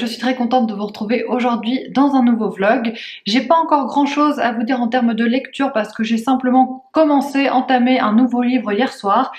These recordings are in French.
je suis très contente de vous retrouver aujourd'hui dans un nouveau vlog. J'ai pas encore grand chose à vous dire en termes de lecture parce que j'ai simplement entamé un nouveau livre hier soir.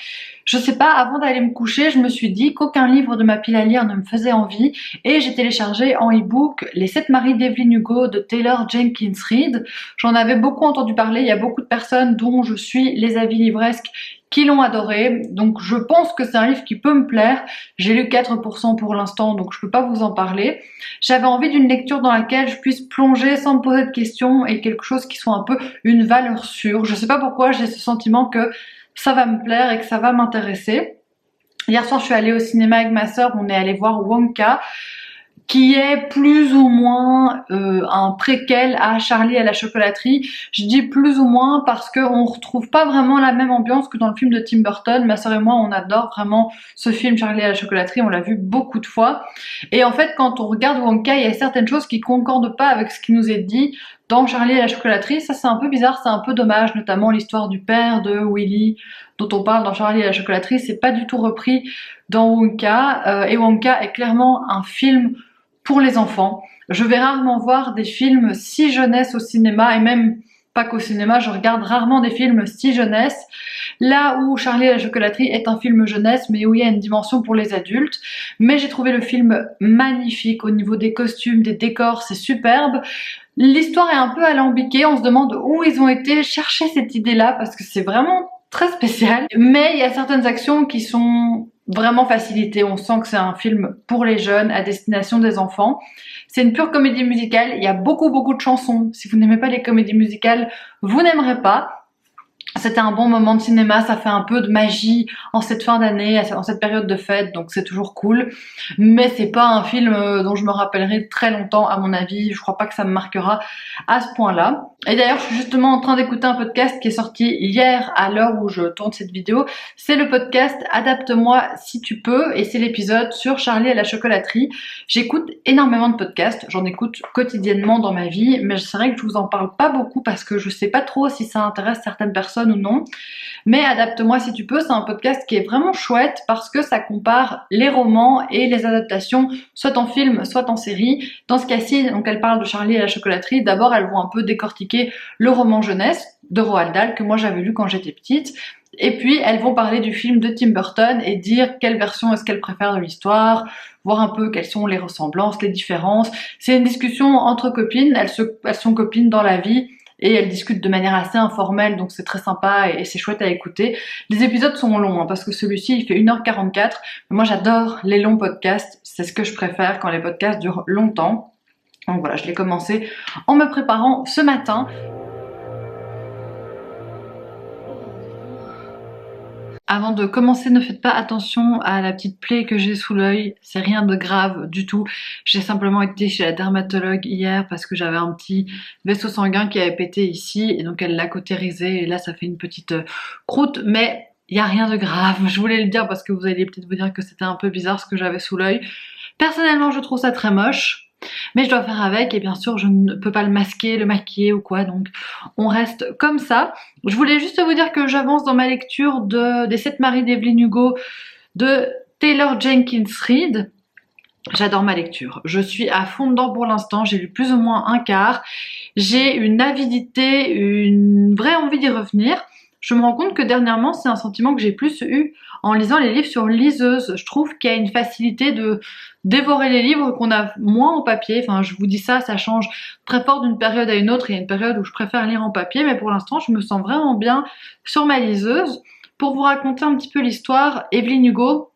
Je sais pas, avant d'aller me coucher, je me suis dit qu'aucun livre de ma pile à lire ne me faisait envie et j'ai téléchargé en e-book Les 7 maris d'Evelyn Hugo de Taylor Jenkins Reid. J'en avais beaucoup entendu parler, il y a beaucoup de personnes dont je suis les avis livresques qui l'ont adoré, donc je pense que c'est un livre qui peut me plaire. J'ai lu 4% pour l'instant, donc je peux pas vous en parler. J'avais envie d'une lecture dans laquelle je puisse plonger sans me poser de questions et quelque chose qui soit un peu une valeur sûre. Je sais pas pourquoi j'ai ce sentiment que ça va me plaire et que ça va m'intéresser. Hier soir, je suis allée au cinéma avec ma sœur, on est allé voir Wonka, qui est plus ou moins un préquel à Charlie et la chocolaterie. Je dis plus ou moins parce qu'on retrouve pas vraiment la même ambiance que dans le film de Tim Burton. Ma sœur et moi, on adore vraiment ce film Charlie et la chocolaterie, on l'a vu beaucoup de fois. Et en fait, quand on regarde Wonka, il y a certaines choses qui concordent pas avec ce qui nous est dit dans Charlie et la chocolaterie. Ça, c'est un peu bizarre, c'est un peu dommage, notamment l'histoire du père de Willy, dont on parle dans Charlie et la chocolaterie, c'est pas du tout repris dans Wonka. Et Wonka est clairement un film pour les enfants. Je vais rarement voir des films si jeunesse au cinéma, et même pas qu'au cinéma, je regarde rarement des films si jeunesse. Là où Charlie et la chocolaterie est un film jeunesse, mais où il y a une dimension pour les adultes. Mais j'ai trouvé le film magnifique au niveau des costumes, des décors, c'est superbe. L'histoire est un peu alambiquée, on se demande où ils ont été chercher cette idée-là, parce que c'est vraiment très spécial. Mais il y a certaines actions qui sont vraiment facilité, on sent que c'est un film pour les jeunes, à destination des enfants. C'est une pure comédie musicale, il y a beaucoup de chansons. Si vous n'aimez pas les comédies musicales, vous n'aimerez pas. C'était un bon moment de cinéma, ça fait un peu de magie en cette fin d'année, en cette période de fête, donc c'est toujours cool. Mais c'est pas un film dont je me rappellerai très longtemps à mon avis, je crois pas que ça me marquera à ce point-là. Et d'ailleurs, je suis justement en train d'écouter un podcast qui est sorti hier à l'heure où je tourne cette vidéo. C'est le podcast Adapte-moi si tu peux, et c'est l'épisode sur Charlie et la chocolaterie. J'écoute énormément de podcasts, j'en écoute quotidiennement dans ma vie, mais c'est vrai que je vous en parle pas beaucoup parce que je sais pas trop si ça intéresse certaines personnes ou non. Mais Adapte-moi si tu peux, c'est un podcast qui est vraiment chouette parce que ça compare les romans et les adaptations, soit en film, soit en série. Dans ce cas-ci, donc elle parle de Charlie et la chocolaterie. D'abord, elles vont un peu décortiquer le roman jeunesse de Roald Dahl que moi j'avais lu quand j'étais petite. Et puis, elles vont parler du film de Tim Burton et dire quelle version est-ce qu'elles préfèrent de l'histoire, voir un peu quelles sont les ressemblances, les différences. C'est une discussion entre copines, elles sont copines dans la vie. Et elles discutent de manière assez informelle, donc c'est très sympa et c'est chouette à écouter. Les épisodes sont longs, hein, parce que celui-ci, il fait 1h44. Mais moi, j'adore les longs podcasts. C'est ce que je préfère quand les podcasts durent longtemps. Donc voilà, je l'ai commencé en me préparant ce matin. Avant de commencer, ne faites pas attention à la petite plaie que j'ai sous l'œil, c'est rien de grave du tout. J'ai simplement été chez la dermatologue hier parce que j'avais un petit vaisseau sanguin qui avait pété ici et donc elle l'a cautérisé et là ça fait une petite croûte, mais il n'y a rien de grave. Je voulais le dire parce que vous allez peut-être vous dire que c'était un peu bizarre ce que j'avais sous l'œil. Personnellement, je trouve ça très moche. Mais je dois faire avec et bien sûr je ne peux pas le masquer, le maquiller ou quoi, donc on reste comme ça. Je voulais juste vous dire que j'avance dans ma lecture des 7 maris d'Evelyn Hugo de Taylor Jenkins Reid. J'adore ma lecture, je suis à fond dedans pour l'instant, j'ai lu plus ou moins un quart. J'ai une avidité, une vraie envie d'y revenir. Je me rends compte que dernièrement, c'est un sentiment que j'ai plus eu en lisant les livres sur liseuse. Je trouve qu'il y a une facilité de dévorer les livres qu'on a moins au papier. Enfin, je vous dis ça, ça change très fort d'une période à une autre. Il y a une période où je préfère lire en papier, mais pour l'instant, je me sens vraiment bien sur ma liseuse. Pour vous raconter un petit peu l'histoire, Evelyn Hugo,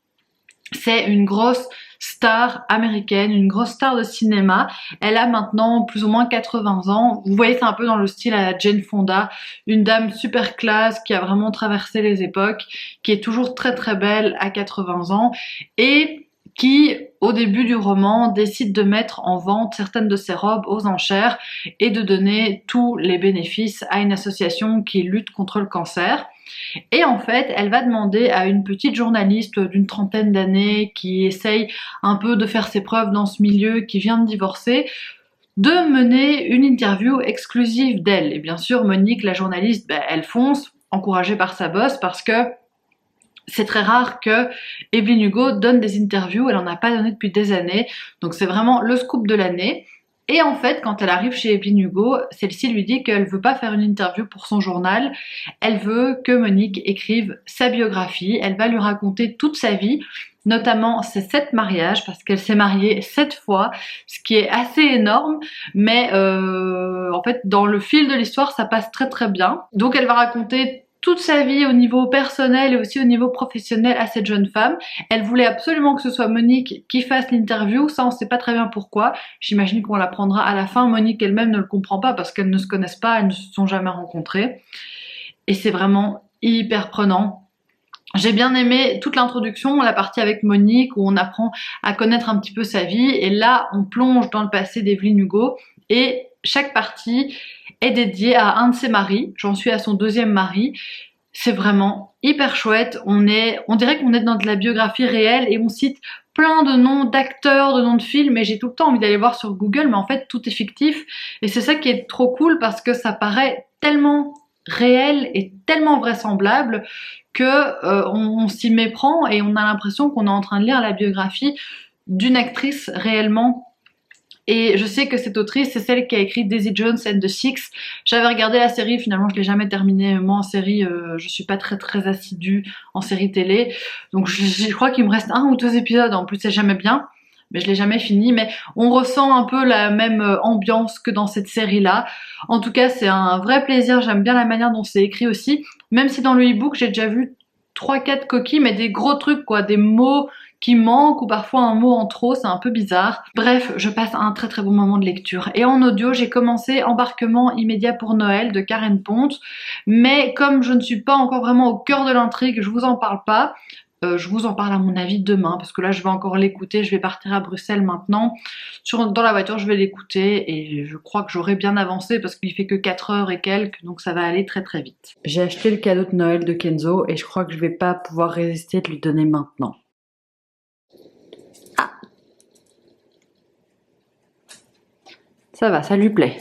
c'est une grosse star américaine, une grosse star de cinéma. Elle a maintenant plus ou moins 80 ans. Vous voyez, c'est un peu dans le style à la Jane Fonda, une dame super classe qui a vraiment traversé les époques, qui est toujours très belle à 80 ans et qui, au début du roman, décide de mettre en vente certaines de ses robes aux enchères et de donner tous les bénéfices à une association qui lutte contre le cancer. Et en fait, elle va demander à une petite journaliste d'une trentaine d'années qui essaye un peu de faire ses preuves dans ce milieu, qui vient de divorcer, de mener une interview exclusive d'elle. Et bien sûr, Monique, la journaliste, elle fonce, encouragée par sa boss, parce que c'est très rare que Evelyn Hugo donne des interviews, elle en a pas donné depuis des années, donc c'est vraiment le scoop de l'année. Et en fait, quand elle arrive chez Evelyn Hugo, celle-ci lui dit qu'elle veut pas faire une interview pour son journal, elle veut que Monique écrive sa biographie, elle va lui raconter toute sa vie, notamment ses 7 mariages, parce qu'elle s'est mariée 7 fois, ce qui est assez énorme, mais en fait, dans le fil de l'histoire, ça passe très très bien. Donc elle va raconter toute sa vie au niveau personnel et aussi au niveau professionnel à cette jeune femme. Elle voulait absolument que ce soit Monique qui fasse l'interview, ça on sait pas très bien pourquoi, j'imagine qu'on l'apprendra à la fin. Monique elle-même ne le comprend pas parce qu'elles ne se connaissent pas, elles ne se sont jamais rencontrées, et c'est vraiment hyper prenant. J'ai bien aimé toute l'introduction, la partie avec Monique où on apprend à connaître un petit peu sa vie, et là on plonge dans le passé d'Evelyn Hugo, et chaque partie est dédiée à un de ses maris. J'en suis à son 2e mari. C'est vraiment hyper chouette. On dirait qu'on est dans de la biographie réelle, et on cite plein de noms d'acteurs, de noms de films, et j'ai tout le temps envie d'aller voir sur Google, mais en fait tout est fictif, et c'est ça qui est trop cool parce que ça paraît tellement réel et tellement vraisemblable que on s'y méprend et on a l'impression qu'on est en train de lire la biographie d'une actrice réellement. Et je sais que cette autrice, c'est celle qui a écrit Daisy Jones and the Six. J'avais regardé la série, finalement je l'ai jamais terminée. Moi en série, je suis pas très assidue en série télé, donc je crois qu'il me reste 1 ou 2 épisodes, en plus c'est jamais bien, mais je l'ai jamais fini. Mais on ressent un peu la même ambiance que dans cette série-là. En tout cas, c'est un vrai plaisir, j'aime bien la manière dont c'est écrit aussi, même si dans le e-book, j'ai déjà vu 3-4 coquilles, mais des gros trucs quoi, des mots qui manquent ou parfois un mot en trop, c'est un peu bizarre. Bref, je passe un très bon moment de lecture. Et en audio, j'ai commencé Embarquement immédiat pour Noël de Karen Pont, mais comme je ne suis pas encore vraiment au cœur de l'intrigue, je vous en parle pas. Je vous en parle à mon avis demain, parce que là je vais encore l'écouter, je vais partir à Bruxelles maintenant. Dans la voiture je vais l'écouter, et je crois que j'aurai bien avancé parce qu'il fait que 4 heures et quelques, donc ça va aller très vite. J'ai acheté le cadeau de Noël de Kenzo, et je crois que je vais pas pouvoir résister de lui donner maintenant. Ah, ça va, ça lui plaît.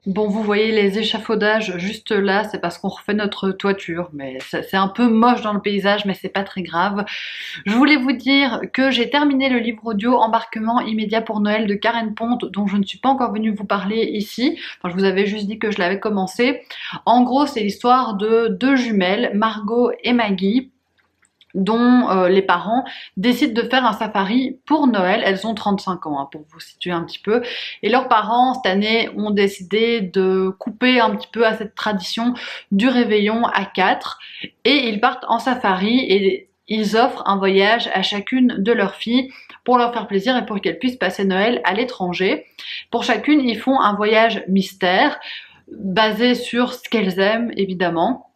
Bon, vous voyez les échafaudages juste là, c'est parce qu'on refait notre toiture, mais c'est un peu moche dans le paysage, mais c'est pas très grave. Je voulais vous dire que j'ai terminé le livre audio Embarquement immédiat pour Noël de Karen Pont, dont je ne suis pas encore venue vous parler ici. Enfin, je vous avais juste dit que je l'avais commencé. En gros, c'est l'histoire de 2 jumelles, Margot et Maggie, dont les parents décident de faire un safari pour Noël. Elles ont 35 ans, hein, pour vous situer un petit peu. Et leurs parents, cette année, ont décidé de couper un petit peu à cette tradition du réveillon à 4. Et ils partent en safari et ils offrent un voyage à chacune de leurs filles pour leur faire plaisir et pour qu'elles puissent passer Noël à l'étranger. Pour chacune, ils font un voyage mystère basé sur ce qu'elles aiment, évidemment.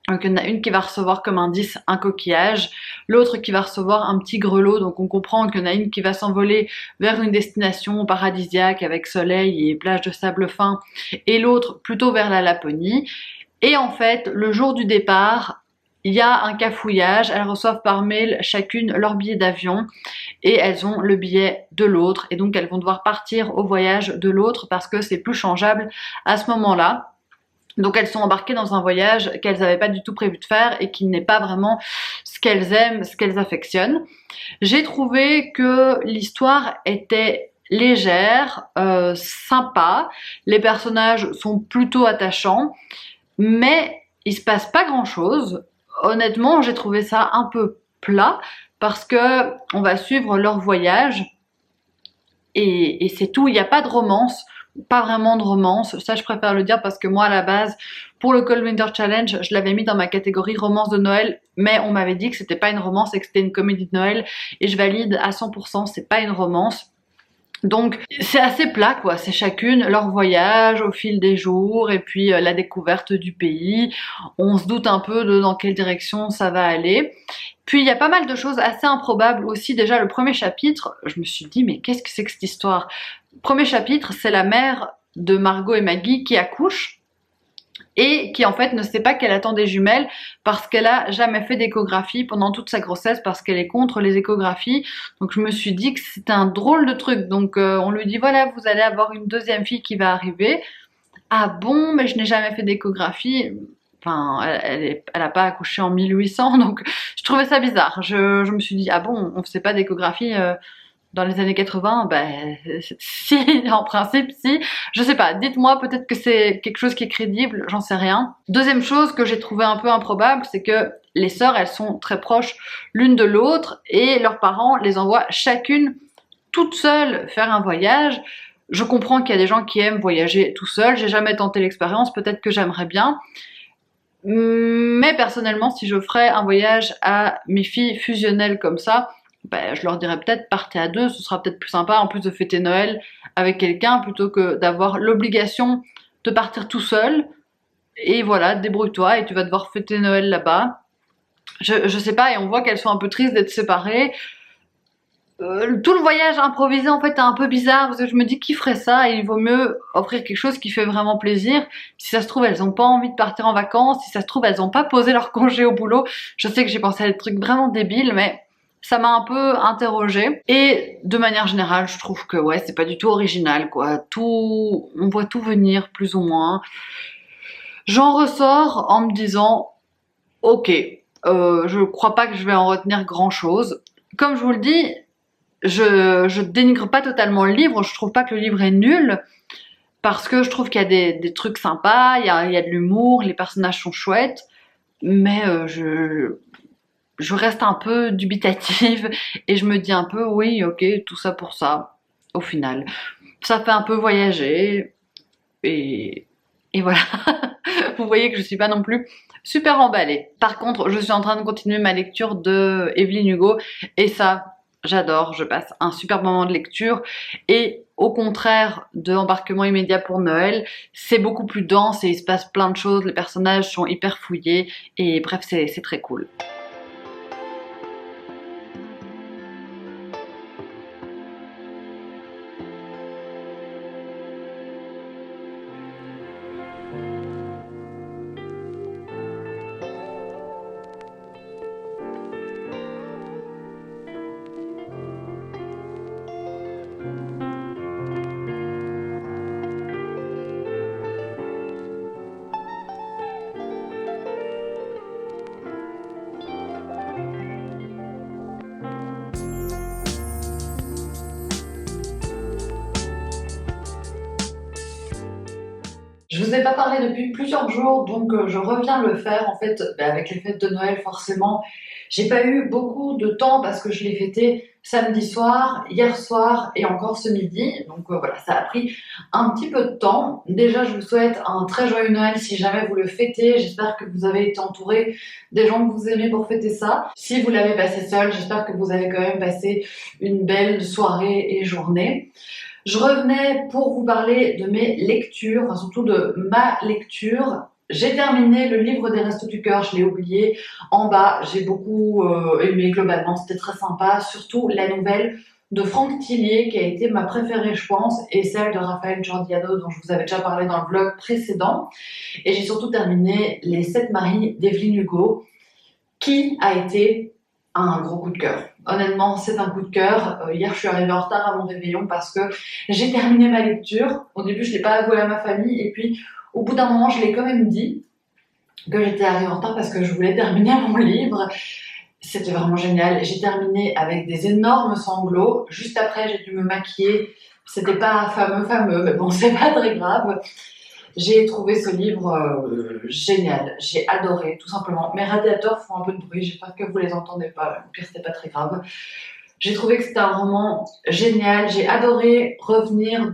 Donc il y en a une qui va recevoir comme indice un coquillage, l'autre qui va recevoir un petit grelot, donc on comprend qu'il y en a une qui va s'envoler vers une destination paradisiaque avec soleil et plage de sable fin, et l'autre plutôt vers la Laponie. Et en fait, le jour du départ, il y a un cafouillage, elles reçoivent par mail chacune leur billet d'avion, et elles ont le billet de l'autre, et donc elles vont devoir partir au voyage de l'autre parce que c'est plus changeable à ce moment-là. Donc elles sont embarquées dans un voyage qu'elles n'avaient pas du tout prévu de faire et qui n'est pas vraiment ce qu'elles aiment, ce qu'elles affectionnent. J'ai trouvé que l'histoire était légère, sympa, les personnages sont plutôt attachants, mais il se passe pas grand chose. Honnêtement, j'ai trouvé ça un peu plat parce que on va suivre leur voyage et c'est tout, il n'y a pas de romance. Pas vraiment de romance, ça je préfère le dire parce que moi à la base pour le Cold Winter Challenge je l'avais mis dans ma catégorie romance de Noël, mais on m'avait dit que c'était pas une romance et que c'était une comédie de Noël, et je valide à 100%, c'est pas une romance. Donc c'est assez plat quoi, c'est chacune leur voyage au fil des jours et puis la découverte du pays, on se doute un peu de dans quelle direction ça va aller. Puis il y a pas mal de choses assez improbables aussi. Déjà le premier chapitre, je me suis dit mais qu'est-ce que c'est que cette histoire? Premier chapitre, c'est la mère de Margot et Maggie qui accouche. et qui en fait ne sait pas qu'elle attend des jumelles parce qu'elle a jamais fait d'échographie pendant toute sa grossesse parce qu'elle est contre les échographies. Donc je me suis dit que c'était un drôle de truc. Donc on lui dit voilà, vous allez avoir une deuxième fille qui va arriver. Ah bon, mais je n'ai jamais fait d'échographie. Enfin, elle a pas accouché en 1800, donc je trouvais ça bizarre. Je me suis dit, ah bon, on faisait pas d'échographie dans les années 80? Ben, si, en principe, si. Je sais pas, dites-moi, peut-être que c'est quelque chose qui est crédible, j'en sais rien. Deuxième chose que j'ai trouvé un peu improbable, c'est que les sœurs, elles sont très proches l'une de l'autre et leurs parents les envoient chacune toute seule faire un voyage. Je comprends qu'il y a des gens qui aiment voyager tout seul, j'ai jamais tenté l'expérience, peut-être que j'aimerais bien. Mais personnellement, si je ferais un voyage à mes filles fusionnelles comme ça, ben, je leur dirais peut-être partez à deux, ce sera peut-être plus sympa en plus de fêter Noël avec quelqu'un plutôt que d'avoir l'obligation de partir tout seul. Et voilà, débrouille-toi et tu vas devoir fêter Noël là-bas. Je sais pas, et on voit qu'elles sont un peu tristes d'être séparées. Tout le voyage improvisé en fait est un peu bizarre parce que je me dis qui ferait ça et il vaut mieux offrir quelque chose qui fait vraiment plaisir. Si ça se trouve elles ont pas envie de partir en vacances, si ça se trouve elles ont pas posé leur congé au boulot. Je sais que j'ai pensé à des trucs vraiment débiles mais ça m'a un peu interrogée. Et de manière générale je trouve que ouais c'est pas du tout original quoi. Tout, on voit tout venir plus ou moins. J'en ressors en me disant ok, je crois pas que je vais en retenir grand chose. Comme je vous le dis, je dénigre pas totalement le livre, je trouve pas que le livre est nul, parce que je trouve qu'il y a des trucs sympas, il y a de l'humour, les personnages sont chouettes, mais je reste un peu dubitative et je me dis un peu oui ok tout ça pour ça, au final. Ça fait un peu voyager et voilà. Vous voyez que je suis pas non plus super emballée. Par contre, je suis en train de continuer ma lecture de Evelyne Hugo et ça, j'adore, je passe un super moment de lecture et au contraire de Embarquement immédiat pour Noël, c'est beaucoup plus dense et il se passe plein de choses, les personnages sont hyper fouillés et bref, c'est très cool. Je vous ai pas parlé depuis plusieurs jours, donc je reviens le faire. En fait, avec les fêtes de Noël, forcément, j'ai pas eu beaucoup de temps parce que je l'ai fêté samedi soir, hier soir et encore ce midi. Donc voilà, ça a pris un petit peu de temps. Déjà, je vous souhaite un très joyeux Noël si jamais vous le fêtez. J'espère que vous avez été entouré des gens que vous aimez pour fêter ça. Si vous l'avez passé seul, j'espère que vous avez quand même passé une belle soirée et journée. Je revenais pour vous parler de mes lectures, enfin surtout de ma lecture. J'ai terminé le livre des Restos du Cœur, je l'ai oublié en bas, j'ai beaucoup aimé globalement, c'était très sympa, surtout la nouvelle de Franck Tillier qui a été ma préférée je pense, et celle de Raphaël Giordano dont je vous avais déjà parlé dans le vlog précédent. Et j'ai surtout terminé Les 7 maris d'Evelyne Hugo, qui a été un gros coup de cœur. Honnêtement, c'est un coup de cœur. Hier, je suis arrivée en retard à mon réveillon parce que j'ai terminé ma lecture. Au début, je ne l'ai pas avoué à ma famille et puis au bout d'un moment, je l'ai quand même dit que j'étais arrivée en retard parce que je voulais terminer mon livre. C'était vraiment génial. J'ai terminé avec des énormes sanglots. Juste après, j'ai dû me maquiller. C'était pas fameux, mais bon, c'est pas très grave. J'ai trouvé ce livre génial, j'ai adoré, tout simplement. Mes radiateurs font un peu de bruit, j'espère que vous les entendez pas, au pire c'était pas très grave. J'ai trouvé que c'était un roman génial, j'ai adoré revenir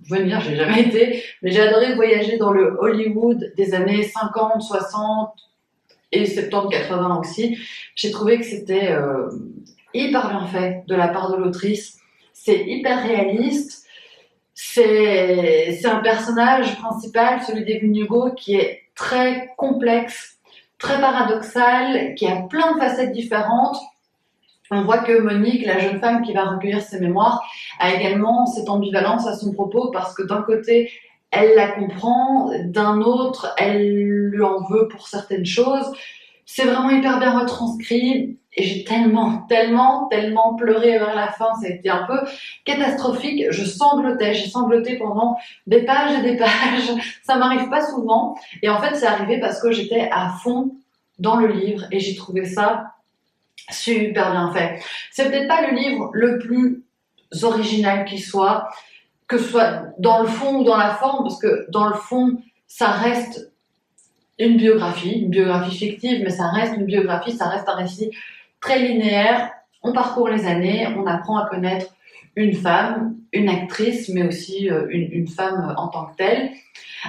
venir, j'ai jamais été, mais j'ai adoré voyager dans le Hollywood des années 50, 60 et 70, 80 aussi. J'ai trouvé que c'était hyper bien fait de la part de l'autrice, c'est hyper réaliste. C'est un personnage principal, celui d'Evelyne Hugo, qui est très complexe, très paradoxal, qui a plein de facettes différentes. On voit que Monique, la jeune femme qui va recueillir ses mémoires, a également cette ambivalence à son propos parce que d'un côté, elle la comprend, d'un autre, elle lui en veut pour certaines choses. C'est vraiment hyper bien retranscrit et j'ai tellement pleuré vers la fin, ça a été un peu catastrophique. Je sanglotais, j'ai sangloté pendant des pages et des pages. Ça m'arrive pas souvent et en fait c'est arrivé parce que j'étais à fond dans le livre et j'ai trouvé ça super bien fait. C'est peut-être pas le livre le plus original qui soit, que ce soit dans le fond ou dans la forme, parce que dans le fond, ça reste une biographie fictive, mais ça reste une biographie, ça reste un récit très linéaire. On parcourt les années, on apprend à connaître une femme, une actrice, mais aussi une femme en tant que telle.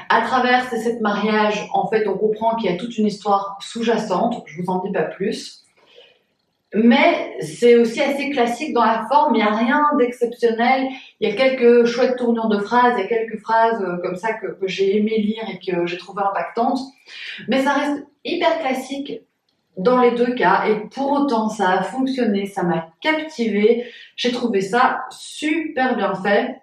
À travers ces 7 mariages, en fait, on comprend qu'il y a toute une histoire sous-jacente, je vous en dis pas plus. Mais c'est aussi assez classique dans la forme, il n'y a rien d'exceptionnel. Il y a quelques chouettes tournures de phrases, il y a quelques phrases comme ça que j'ai aimé lire et que j'ai trouvé impactantes. Mais ça reste hyper classique dans les deux cas et pour autant ça a fonctionné, ça m'a captivée. J'ai trouvé ça super bien fait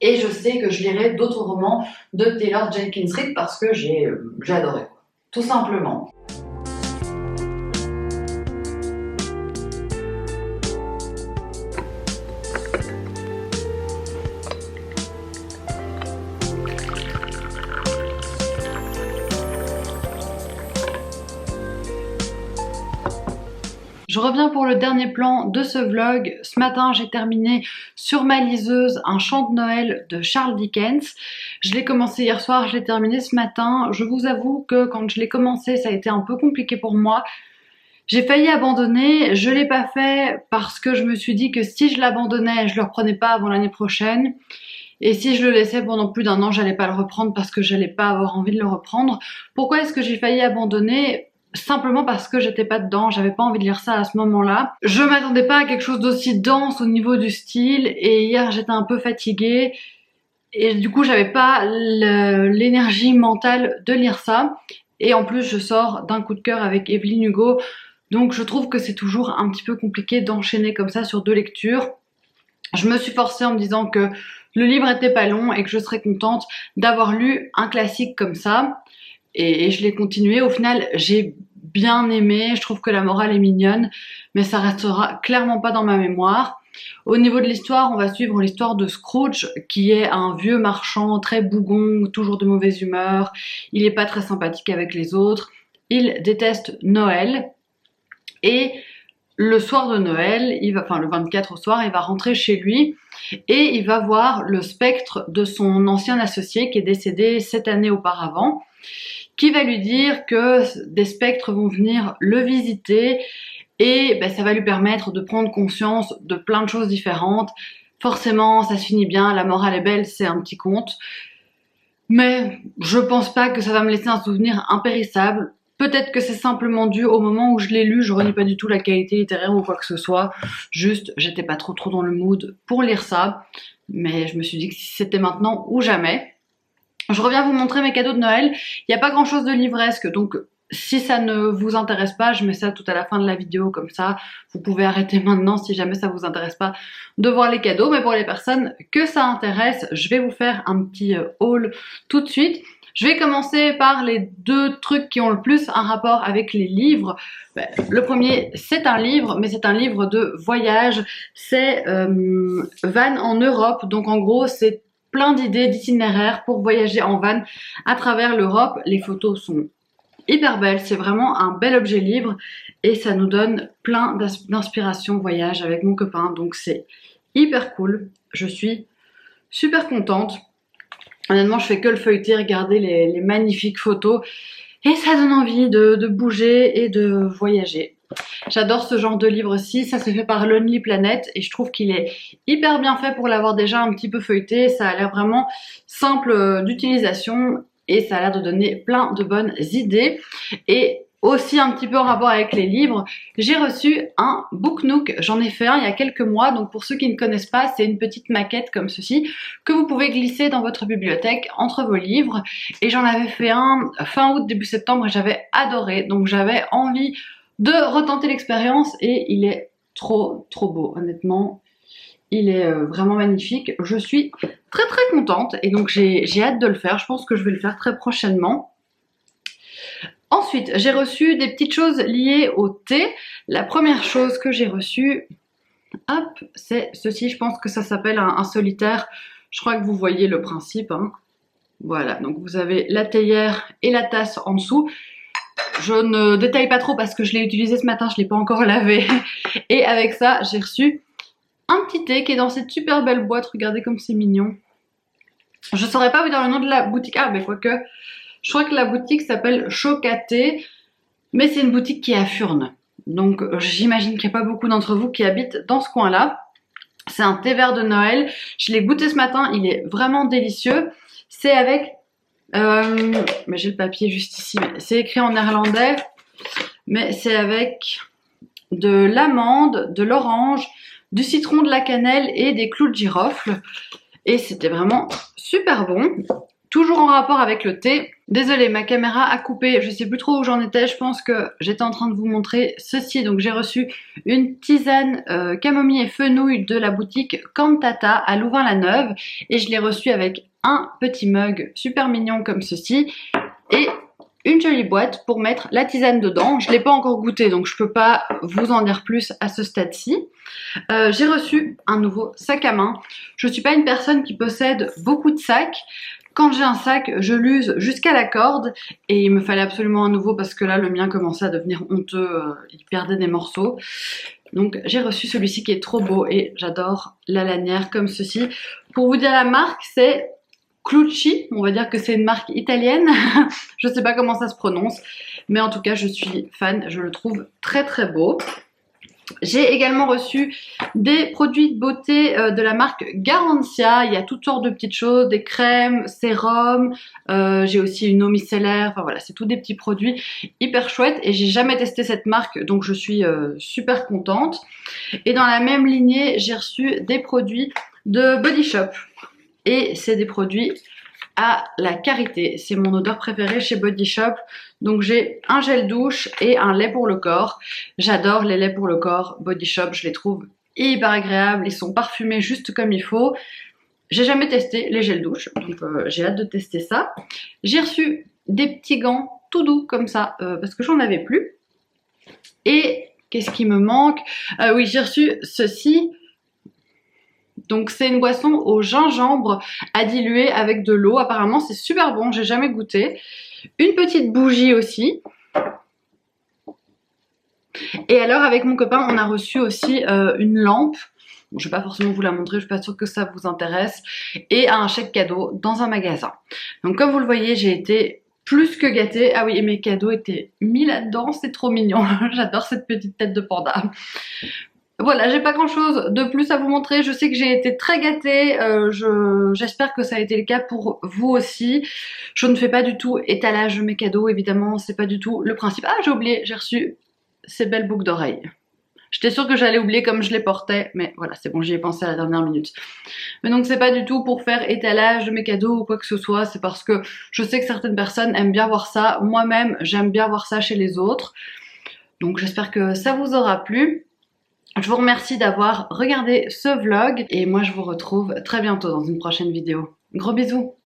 et je sais que je lirai d'autres romans de Taylor Jenkins Reid parce que j'ai adoré, tout simplement. Je reviens pour le dernier plan de ce vlog. Ce matin, j'ai terminé sur ma liseuse un chant de Noël de Charles Dickens. Je l'ai commencé hier soir, je l'ai terminé ce matin. Je vous avoue que quand je l'ai commencé, ça a été un peu compliqué pour moi. J'ai failli abandonner, je l'ai pas fait parce que je me suis dit que si je l'abandonnais, je le reprenais pas avant l'année prochaine. Et si je le laissais pendant plus d'1 an, j'allais pas le reprendre parce que j'allais pas avoir envie de le reprendre. Pourquoi est-ce que j'ai failli abandonner ? Simplement parce que j'étais pas dedans, j'avais pas envie de lire ça à ce moment-là. Je m'attendais pas à quelque chose d'aussi dense au niveau du style et hier j'étais un peu fatiguée et du coup j'avais pas l'énergie mentale de lire ça. Et en plus je sors d'un coup de cœur avec Evelyne Hugo, donc je trouve que c'est toujours un petit peu compliqué d'enchaîner comme ça sur 2 lectures. Je me suis forcée en me disant que le livre était pas long et que je serais contente d'avoir lu un classique comme ça. Et je l'ai continué. Au final, j'ai bien aimé. Je trouve que la morale est mignonne, mais ça restera clairement pas dans ma mémoire. Au niveau de l'histoire, on va suivre l'histoire de Scrooge, qui est un vieux marchand très bougon, toujours de mauvaise humeur. Il est pas très sympathique avec les autres. Il déteste Noël. Et le soir de Noël, le 24 au soir, il va rentrer chez lui et il va voir le spectre de son ancien associé qui est décédé 7 années auparavant, qui va lui dire que des spectres vont venir le visiter et ça va lui permettre de prendre conscience de plein de choses différentes. Forcément, ça se finit bien, la morale est belle, c'est un petit conte. Mais je pense pas que ça va me laisser un souvenir impérissable. Peut-être que c'est simplement dû au moment où je l'ai lu, je renie pas du tout la qualité littéraire ou quoi que ce soit. Juste, j'étais pas trop dans le mood pour lire ça. Mais je me suis dit que si c'était maintenant ou jamais. Je reviens vous montrer mes cadeaux de Noël. Il n'y a pas grand chose de livresque, donc si ça ne vous intéresse pas, je mets ça tout à la fin de la vidéo, comme ça vous pouvez arrêter maintenant si jamais ça vous intéresse pas de voir les cadeaux. Mais pour les personnes que ça intéresse, je vais vous faire un petit haul tout de suite. Je vais commencer par les 2 trucs qui ont le plus un rapport avec les livres. Le premier, c'est un livre, mais c'est un livre de voyage. C'est Van en Europe, donc en gros c'est plein d'idées d'itinéraires pour voyager en van à travers l'Europe. Les photos sont hyper belles, c'est vraiment un bel objet livre et ça nous donne plein d'inspiration voyage avec mon copain, donc c'est hyper cool. Je suis super contente. Honnêtement, je fais que le feuilleter, regarder les magnifiques photos et ça donne envie de bouger et de voyager. J'adore ce genre de livre-ci, ça c'est fait par Lonely Planet et je trouve qu'il est hyper bien fait pour l'avoir déjà un petit peu feuilleté. Ça a l'air vraiment simple d'utilisation et ça a l'air de donner plein de bonnes idées. Et aussi un petit peu en rapport avec les livres, j'ai reçu un Book Nook. J'en ai fait un il y a quelques mois, donc pour ceux qui ne connaissent pas, c'est une petite maquette comme ceci que vous pouvez glisser dans votre bibliothèque entre vos livres. Et j'en avais fait un fin août, début septembre et j'avais adoré, donc j'avais envie de retenter l'expérience et il est trop beau, honnêtement. Il est vraiment magnifique. Je suis très très contente et donc j'ai hâte de le faire. Je pense que je vais le faire très prochainement. Ensuite, j'ai reçu des petites choses liées au thé. La première chose que j'ai reçue, hop, c'est ceci. Je pense que ça s'appelle un solitaire. Je crois que vous voyez le principe, hein. Voilà, donc vous avez la théière et la tasse en dessous. Je ne détaille pas trop parce que je l'ai utilisé ce matin, je ne l'ai pas encore lavé. Et avec ça, j'ai reçu un petit thé qui est dans cette super belle boîte. Regardez comme c'est mignon. Je ne saurais pas vous dire le nom de la boutique. Ah, mais quoique, je crois que la boutique s'appelle Chocaté, mais c'est une boutique qui est à Furnes. Donc j'imagine qu'il n'y a pas beaucoup d'entre vous qui habitent dans ce coin-là. C'est un thé vert de Noël. Je l'ai goûté ce matin, il est vraiment délicieux. C'est avec... mais j'ai le papier juste ici. C'est écrit en néerlandais, mais c'est avec de l'amande, de l'orange, du citron, de la cannelle et des clous de girofle. Et c'était vraiment super bon. Toujours en rapport avec le thé. Désolée, ma caméra a coupé, je sais plus trop où j'en étais, je pense que j'étais en train de vous montrer ceci. Donc j'ai reçu une tisane camomille et fenouil de la boutique Cantata à Louvain-la-Neuve. Et je l'ai reçue avec un petit mug super mignon comme ceci. Et une jolie boîte pour mettre la tisane dedans. Je ne l'ai pas encore goûté, donc je ne peux pas vous en dire plus à ce stade-ci. J'ai reçu un nouveau sac à main. Je ne suis pas une personne qui possède beaucoup de sacs. Quand j'ai un sac, je l'use jusqu'à la corde et il me fallait absolument un nouveau parce que là, le mien commençait à devenir honteux, il perdait des morceaux. Donc j'ai reçu celui-ci qui est trop beau et j'adore la lanière comme ceci. Pour vous dire la marque, c'est Clucci, on va dire que c'est une marque italienne. Je ne sais pas comment ça se prononce, mais en tout cas, je suis fan, je le trouve très très beau. J'ai également reçu des produits de beauté de la marque Garantia. Il y a toutes sortes de petites choses, des crèmes, sérums. J'ai aussi une eau micellaire. Enfin voilà, c'est tous des petits produits hyper chouettes. Et j'ai jamais testé cette marque, donc je suis super contente. Et dans la même lignée, j'ai reçu des produits de Body Shop. Et c'est des produits à la karité. C'est mon odeur préférée chez Body Shop. Donc j'ai un gel douche et un lait pour le corps. J'adore les laits pour le corps Body Shop, je les trouve hyper agréables. Ils sont parfumés juste comme il faut. J'ai jamais testé les gels douche, donc j'ai hâte de tester ça. J'ai reçu des petits gants tout doux comme ça, parce que j'en avais plus. Et qu'est-ce qui me manque? Oui, j'ai reçu ceci. Donc c'est une boisson au gingembre à diluer avec de l'eau. Apparemment c'est super bon, j'ai jamais goûté. Une petite bougie aussi. Et alors avec mon copain on a reçu aussi une lampe. Bon, je vais pas forcément vous la montrer, je suis pas sûre que ça vous intéresse. Et un chèque cadeau dans un magasin. Donc comme vous le voyez, j'ai été plus que gâtée. Ah oui, et mes cadeaux étaient mis là-dedans, c'est trop mignon. J'adore cette petite tête de panda. Voilà, j'ai pas grand chose de plus à vous montrer. Je sais que j'ai été très gâtée. J'espère que ça a été le cas pour vous aussi. Je ne fais pas du tout étalage de mes cadeaux, évidemment, c'est pas du tout le principe. Ah, j'ai oublié, j'ai reçu ces belles boucles d'oreilles. J'étais sûre que j'allais oublier comme je les portais, mais voilà, c'est bon, j'y ai pensé à la dernière minute. Mais donc c'est pas du tout pour faire étalage de mes cadeaux ou quoi que ce soit, c'est parce que je sais que certaines personnes aiment bien voir ça. Moi-même, j'aime bien voir ça chez les autres. Donc j'espère que ça vous aura plu. Je vous remercie d'avoir regardé ce vlog et moi je vous retrouve très bientôt dans une prochaine vidéo. Gros bisous!